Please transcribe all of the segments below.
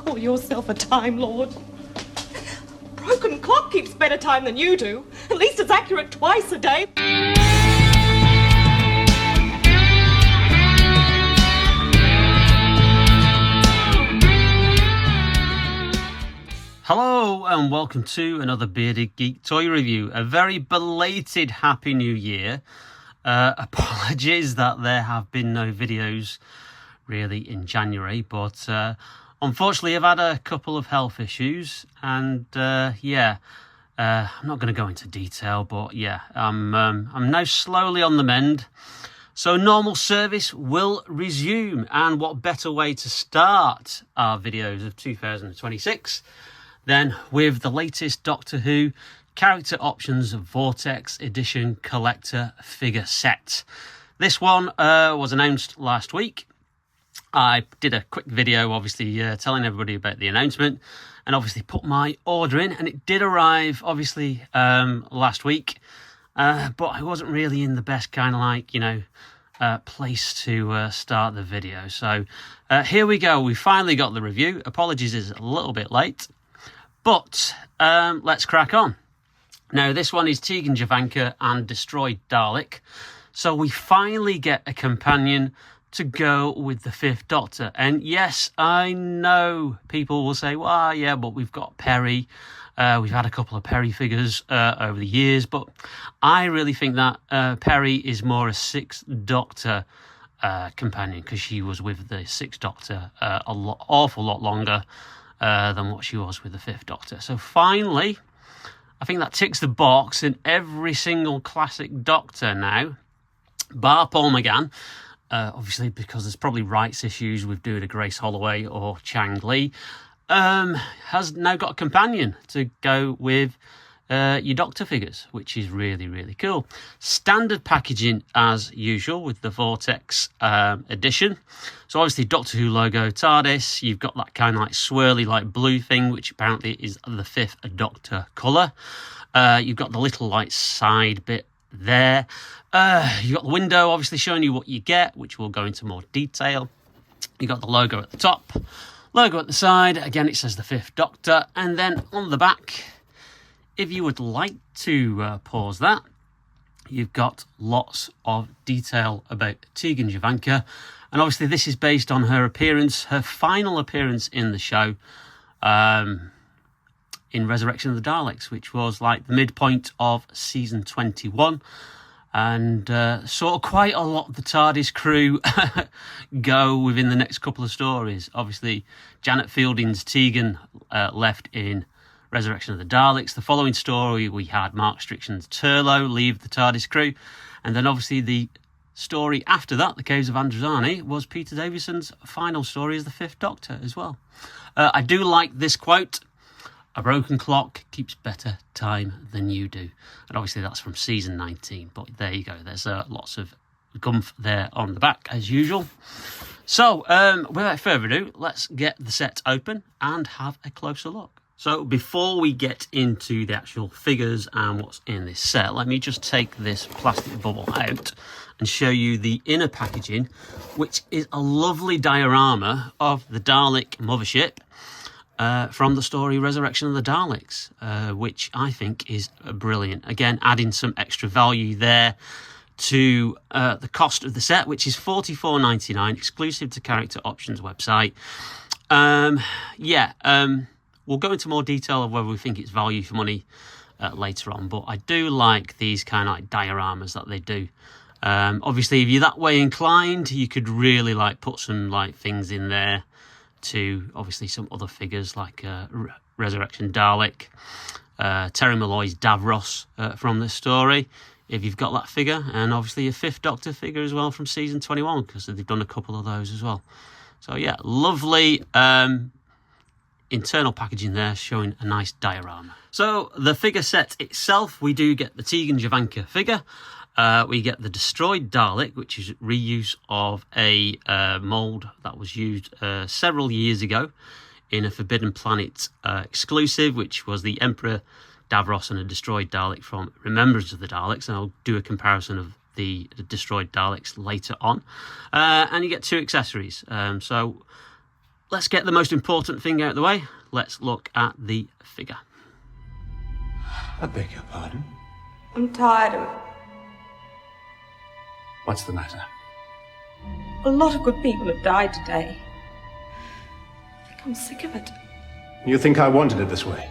call yourself a Time Lord? Broken clock keeps better time than you do. At least it's accurate twice a day. Hello and welcome to another Bearded Geek toy review. A very belated Happy New Year. Apologies that there have been no videos really in January, but unfortunately I've had a couple of health issues and I'm not going to go into detail, but yeah, I'm now slowly on the mend. So normal service will resume, and what better way to start our videos of 2026 then with the latest Doctor Who Character Options Vortex Edition Collector Figure Set. This one was announced last week. I did a quick video, obviously, telling everybody about the announcement, and obviously put my order in, and it did arrive, obviously, last week, but I wasn't really in the best kind of place to start the video. So here we go. We finally got the review. Apologies, it's a little bit late. But let's crack on. Now, this one is Tegan, Jovanka and Destroyed Dalek. So we finally get a companion to go with the Fifth Doctor. And yes, I know people will say, well, yeah, but we've got Perry. We've had a couple of Perry figures over the years. But I really think that Perry is more a Sixth Doctor companion, because she was with the Sixth Doctor awful lot longer than what she was with the Fifth Doctor. So finally, I think that ticks the box in every single classic Doctor now, bar Paul McGann, obviously because there's probably rights issues with doing a Grace Holloway or Chang Lee, has now got a companion to go with your Doctor figures, which is really, really cool. Standard packaging as usual with the Vortex edition. So obviously Doctor Who logo, TARDIS, you've got that kind of like swirly like blue thing, which apparently is the Fifth Doctor colour. You've got the little like side bit there. You've got the window obviously showing you what you get, which we'll go into more detail. You've got the logo at the top, logo at the side, again it says the Fifth Doctor, and then on the back, if you would like to pause that, you've got lots of detail about Tegan Jovanka. And obviously this is based on her appearance, her final appearance in the show in Resurrection of the Daleks, which was like the midpoint of season 21. And sort of quite a lot of the TARDIS crew go within the next couple of stories. Obviously, Janet Fielding's Tegan left in Resurrection of the Daleks. The following story, we had Mark Strickland's Turlo leave the TARDIS crew. And then obviously the story after that, The Caves of Androzani, was Peter Davison's final story as the Fifth Doctor as well. I do like this quote: "A broken clock keeps better time than you do." And obviously that's from season 19. But there you go. There's lots of gumph there on the back as usual. So without further ado, let's get the set open and have a closer look. So before we get into the actual figures and what's in this set, let me just take this plastic bubble out and show you the inner packaging, which is a lovely diorama of the Dalek mothership from the story Resurrection of the Daleks, which I think is brilliant. Again, adding some extra value there to the cost of the set, which is $44.99, exclusive to Character Options website. We'll go into more detail of whether we think it's value for money later on, but I do like these kind of like dioramas that they do. Obviously, if you're that way inclined, you could really like put some like things in there to obviously some other figures like Resurrection Dalek, Terry Malloy's Davros from this story, if you've got that figure, and obviously a Fifth Doctor figure as well from season 21, because they've done a couple of those as well. So yeah, lovely internal packaging there showing a nice diorama. So the figure set itself, we do get the Tegan Jovanka figure. We get the Destroyed Dalek, which is reuse of a mould that was used several years ago in a Forbidden Planet exclusive, which was the Emperor Davros and a Destroyed Dalek from Remembrance of the Daleks. And I'll do a comparison of the Destroyed Daleks later on. And you get two accessories. So let's get the most important thing out of the way. Let's look at the figure. I beg your pardon? I'm tired of it. What's the matter? A lot of good people have died today. I think I'm sick of it. You think I wanted it this way?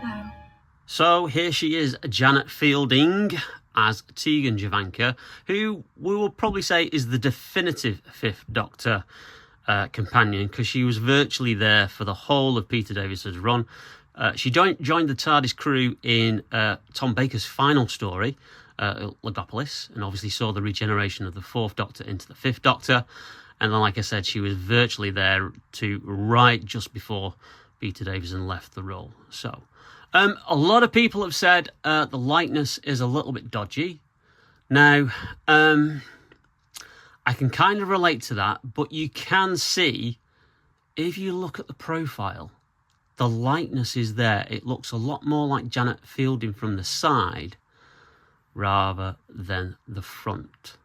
No. So here she is, Janet Fielding as Tegan Jovanka, who we will probably say is the definitive Fifth Doctor companion, because she was virtually there for the whole of Peter Davis's run. She joined the TARDIS crew in Tom Baker's final story, Logopolis, and obviously saw the regeneration of the Fourth Doctor into the Fifth Doctor. And then, like I said, she was virtually there to right just before Peter Davison left the role. So, a lot of people have said the likeness is a little bit dodgy. Now, I can kind of relate to that, but you can see, if you look at the profile, the likeness is there. It looks a lot more like Janet Fielding from the side rather than the front.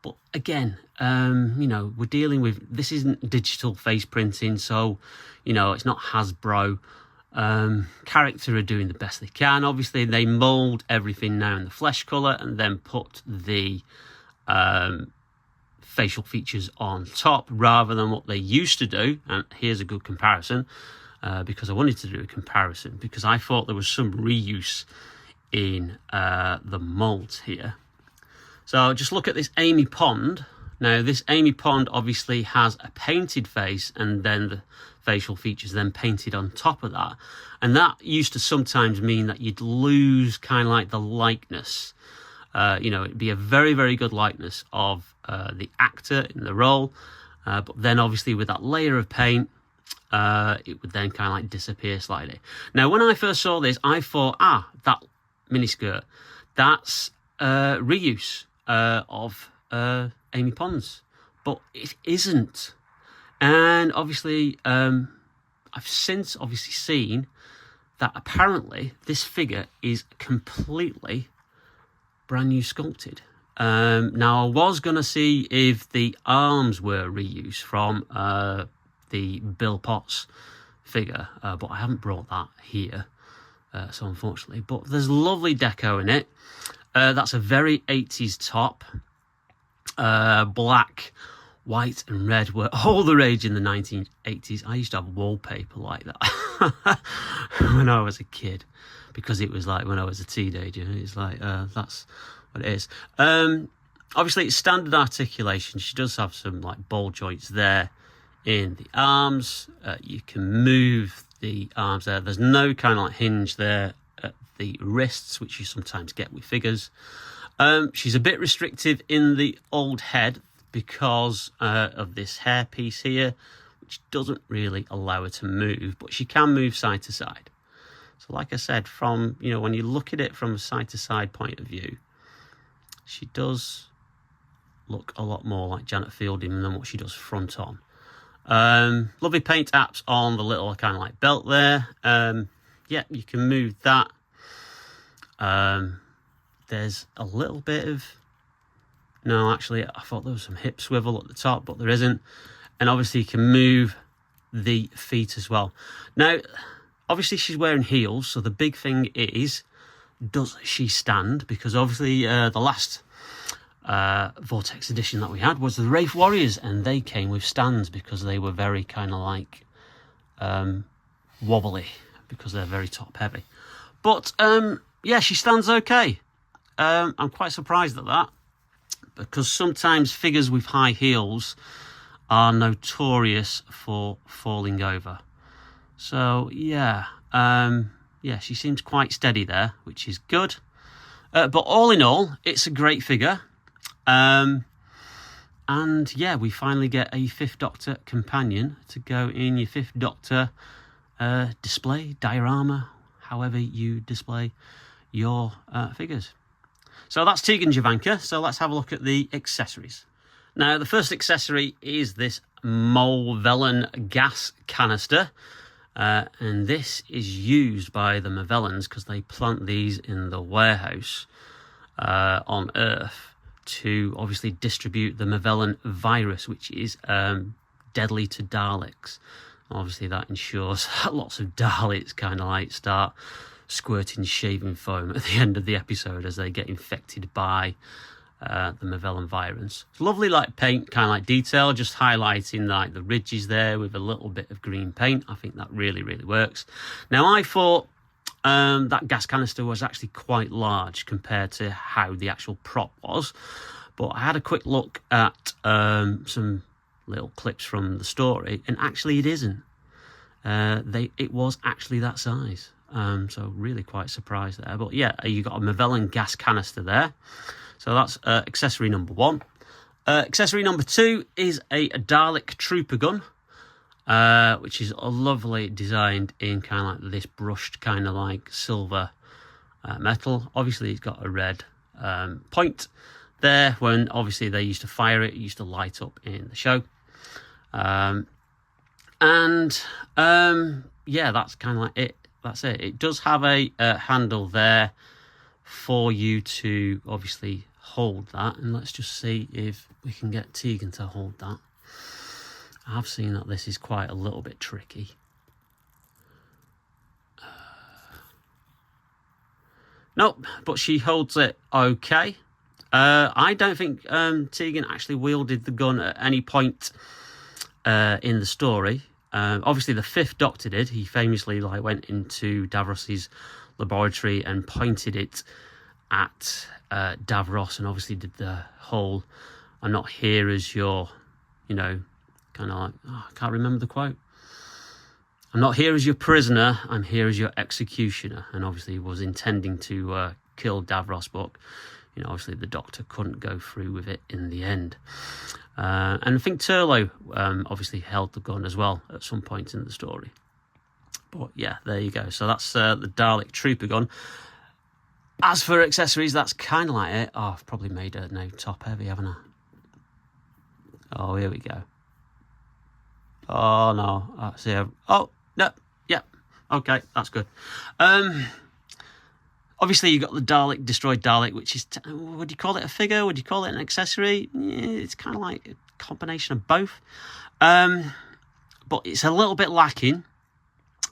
But again, we're dealing with, this isn't digital face printing, so, it's not Hasbro. Character are doing the best they can. Obviously, they mould everything now in the flesh colour and then put the facial features on top rather than what they used to do. And here's a good comparison. Because I wanted to do a comparison, because I thought there was some reuse in the mould here. So just look at this Amy Pond. Now, this Amy Pond obviously has a painted face and then the facial features then painted on top of that. And that used to sometimes mean that you'd lose kind of like the likeness. It'd be a very, very good likeness of the actor in the role. But then obviously with that layer of paint, it would then kind of like disappear slightly. Now, when I first saw this, I thought, that miniskirt, that's reuse of Amy Pond's. But it isn't. And obviously, I've since obviously seen that apparently this figure is completely brand new sculpted. Now, I was going to see if the arms were reused from the Bill Potts figure, but I haven't brought that here, so unfortunately. But there's lovely deco in it. That's a very 80s top. Black, white and red were all the rage in the 1980s. I used to have wallpaper like that when I was a kid, because it was like when I was a teenager. It's like, that's what it is. Obviously, it's standard articulation. She does have some like ball joints there in the arms. You can move the arms there. There's no kind of like hinge there at the wrists, which you sometimes get with figures. She's a bit restrictive in the old head because of this hair piece here, which doesn't really allow her to move, but she can move side to side. So like I said, from, when you look at it from a side to side point of view, she does look a lot more like Janet Fielding than what she does front on. Lovely paint apps on the little kind of like belt there. Yeah, you can move that. There's a little bit of, no, actually, I thought there was some hip swivel at the top, but there isn't. And obviously you can move the feet as well. Now, obviously she's wearing heels, so the big thing is, does she stand? Because obviously the last Vortex edition that we had was the Wraith Warriors, and they came with stands because they were very kind of like wobbly, because they're very top heavy. But yeah, she stands okay. I'm quite surprised at that, because sometimes figures with high heels are notorious for falling over. So yeah, yeah, she seems quite steady there, which is good. But all in all, it's a great figure. And yeah, we finally get a Fifth Doctor companion to go in your Fifth Doctor display, diorama, however you display your figures. So that's Tegan Jovanka. So let's have a look at the accessories. Now, the first accessory is this Molvellen gas canister. And this is used by the Movellans because they plant these in the warehouse on Earth to obviously distribute the Movellan virus, which is deadly to Daleks. Obviously, that ensures that lots of Daleks kind of like start squirting shaving foam at the end of the episode as they get infected by the Mavellan virus. It's lovely like paint, kind of like detail, just highlighting like the ridges there with a little bit of green paint. I think that really, really works. Now, I thought that gas canister was actually quite large compared to how the actual prop was. But I had a quick look at some little clips from the story, and actually it isn't. It was actually that size. So really quite surprised there. But yeah, you got a Mavellan gas canister there. So that's accessory number 1. Accessory number 2 is a Dalek trooper gun, which is a lovely designed in kind of like this brushed kind of like silver metal. Obviously, it's got a red point there. When obviously they used to fire it, it used to light up in the show. Yeah, that's kind of like it. That's it. It does have a handle there for you to obviously hold that, and let's just see if we can get Tegan to hold that. I've seen that this is quite a little bit tricky. Nope, but she holds it okay. I don't think Tegan actually wielded the gun at any point in the story. Obviously, the 5th Doctor did. He famously went into Davros's laboratory and pointed it at Davros, and obviously did the whole "I'm not here as your," kind of like, I can't remember the quote. "I'm not here as your prisoner, I'm here as your executioner." And obviously was intending to kill Davros, but obviously the Doctor couldn't go through with it in the end. And I think Turlough obviously held the gun as well at some point in the story. But yeah, there you go. So that's the Dalek trooper gun. As for accessories, that's kind of like it. Oh, I've probably made it now top heavy, haven't I? Oh, here we go. Oh, no. See. Oh, no. Yeah. Okay, that's good. Obviously, you've got the Dalek, destroyed Dalek, which is, would you call it a figure? Would you call it an accessory? Yeah, it's kind of like a combination of both. But it's a little bit lacking.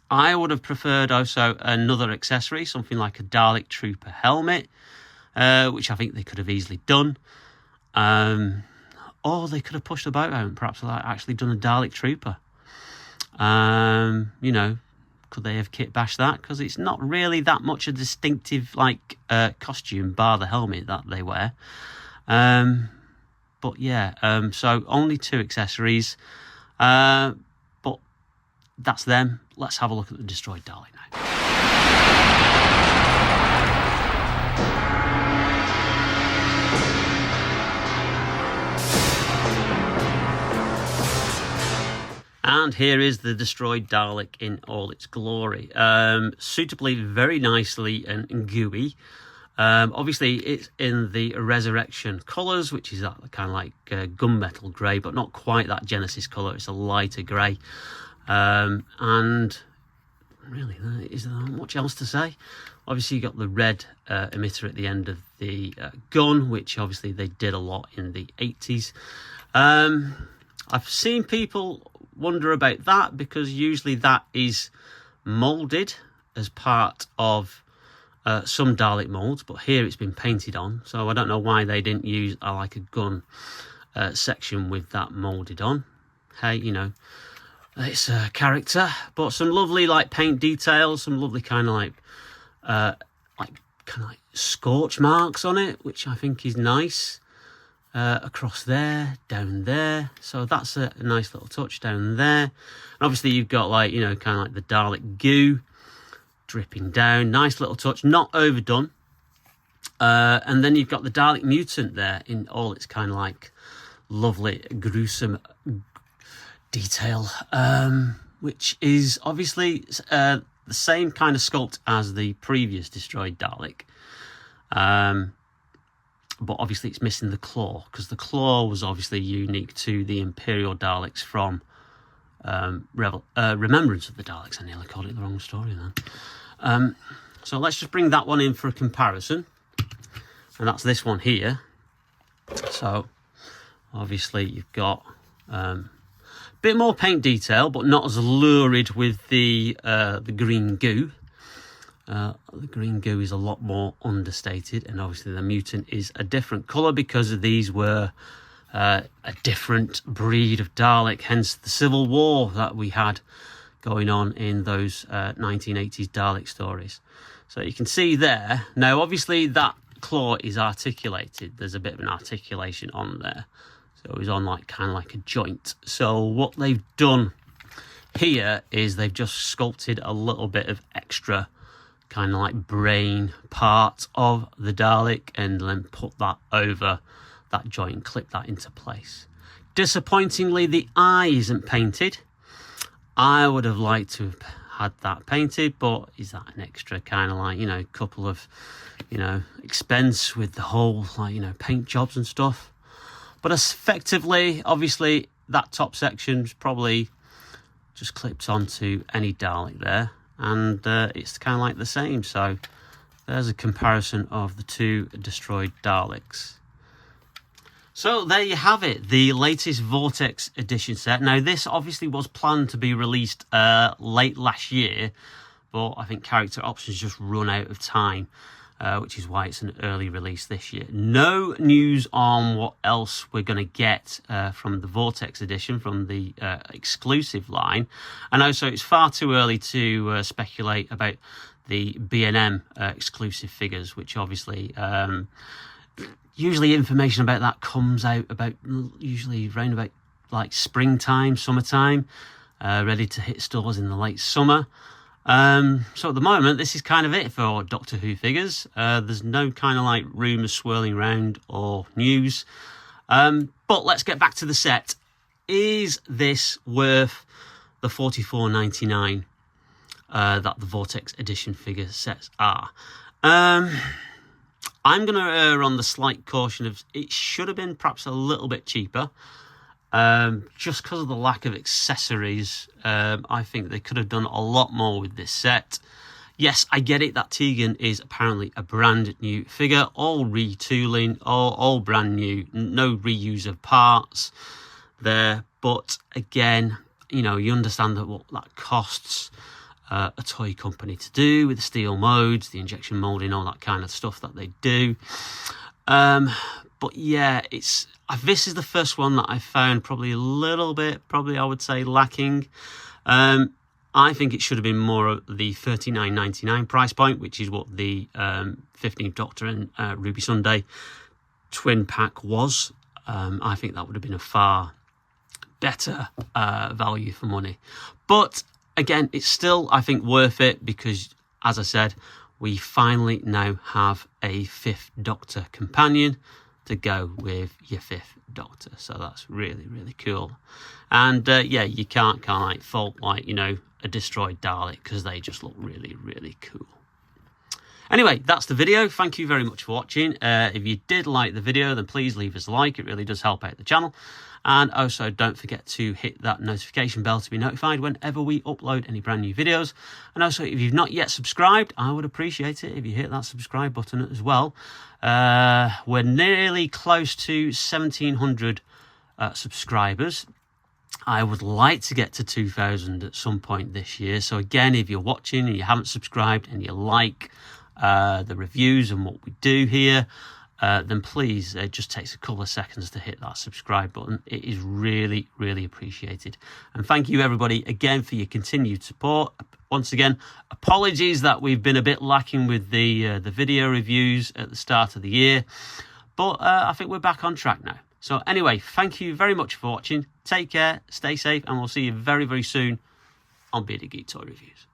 I would have preferred also another accessory, something like a Dalek Trooper helmet, which I think they could have easily done. Or they could have pushed the boat out and perhaps actually done a Dalek Trooper. Could they have kit bashed that? Because it's not really that much a distinctive costume, bar the helmet that they wear. But yeah, so only 2 accessories. But that's them. Let's have a look at the destroyed Dalek now. And here is the destroyed Dalek in all its glory. Suitably, very nicely and gooey. Obviously, it's in the resurrection colours, which is that kind of like gunmetal grey, but not quite that Genesis colour. It's a lighter grey. And really, is there not much else to say? Obviously, you got the red emitter at the end of the gun, which obviously they did a lot in the 80s. I've seen people wonder about that because usually that is moulded as part of some Dalek moulds, but here it's been painted on, so I don't know why they didn't use a gun section with that moulded on. Hey, it's a character, but some lovely paint details, some lovely kind of scorch marks on it, which I think is nice. Across there, down there, so that's a nice little touch down there. And obviously you've got kind of like the Dalek goo dripping down, nice little touch, not overdone. And then you've got the Dalek mutant there in all its kind of lovely gruesome detail, which is obviously the same kind of sculpt as the previous destroyed Dalek. But obviously it's missing the claw, because the claw was obviously unique to the Imperial Daleks from Remembrance of the Daleks. I nearly called it the wrong story then. So let's just bring that one in for a comparison. And that's this one here. So obviously you've got Bit more paint detail, but not as lurid with the green goo. The green goo is a lot more understated, and obviously the mutant is a different colour because these were a different breed of Dalek, hence the civil war that we had going on in those 1980s Dalek stories. So you can see there. Now, obviously, that claw is articulated. There's a bit of an articulation on there. So it's on kind of like a joint. So what they've done here is they've just sculpted a little bit of extra kind of like brain part of the Dalek and then put that over that joint and clip that into place. Disappointingly, the eye isn't painted. I would have liked to have had that painted, but is that an extra kind of like, you know, couple of, you know, expense with the whole, like, you know, paint jobs and stuff. But effectively, obviously, that top section's probably just clipped onto any Dalek there, and it's kind of like the same. So there's a comparison of the two destroyed Daleks. So there you have it, the latest Vortex edition set. Now, this obviously was planned to be released late last year, but I think character options just run out of time, which is why it's an early release this year. No news on what else we're going to get from the Vortex edition, from the exclusive line. And also, it's far too early to speculate about the B&M exclusive figures, which obviously... usually information about that comes out about usually around about like springtime, summertime, ready to hit stores in the late summer. So at the moment, this is kind of it for Doctor Who figures. There's no kind of like rumours swirling around or news. But let's get back to the set. Is this worth the $44.99 that the Vortex edition figure sets are? I'm going to err on the slight caution of it should have been perhaps a little bit cheaper. Just because of the lack of accessories, I think they could have done a lot more with this set. Yes, I get it that Tegan is apparently a brand new figure, all retooling, all brand new, no reuse of parts there. But again, you know, you understand that what that costs a toy company to do with the steel modes, the injection molding, all that kind of stuff that they do. But yeah, this is the first one that I found probably a little bit, I would say, lacking. I think it should have been more of the $39.99 price point, which is what the 15th Doctor and Ruby Sunday twin pack was. I think that would have been a far better value for money. But again, it's still, I think, worth it because, as I said, we finally now have a 5th Doctor companion to go with your 5th Doctor. So that's really, really cool. And yeah, you can't kind of like fault, like, you know, a destroyed Dalek because they just look really, really cool. Anyway, that's the video. Thank you very much for watching. If you did like the video, then please leave us a like. It really does help out the channel. And also, don't forget to hit that notification bell to be notified whenever we upload any brand new videos. And also, if you've not yet subscribed, I would appreciate it if you hit that subscribe button as well. We're nearly close to 1,700 subscribers. I would like to get to 2,000 at some point this year. So again, if you're watching and you haven't subscribed and you like the reviews and what we do here, then please, it just takes a couple of seconds to hit that subscribe button. It is really, really appreciated. And thank you, everybody, again, for your continued support. Once again, apologies that we've been a bit lacking with the video reviews at the start of the year. But I think we're back on track now. So anyway, thank you very much for watching. Take care, stay safe, and we'll see you very, very soon on Bearded Geek Toy Reviews.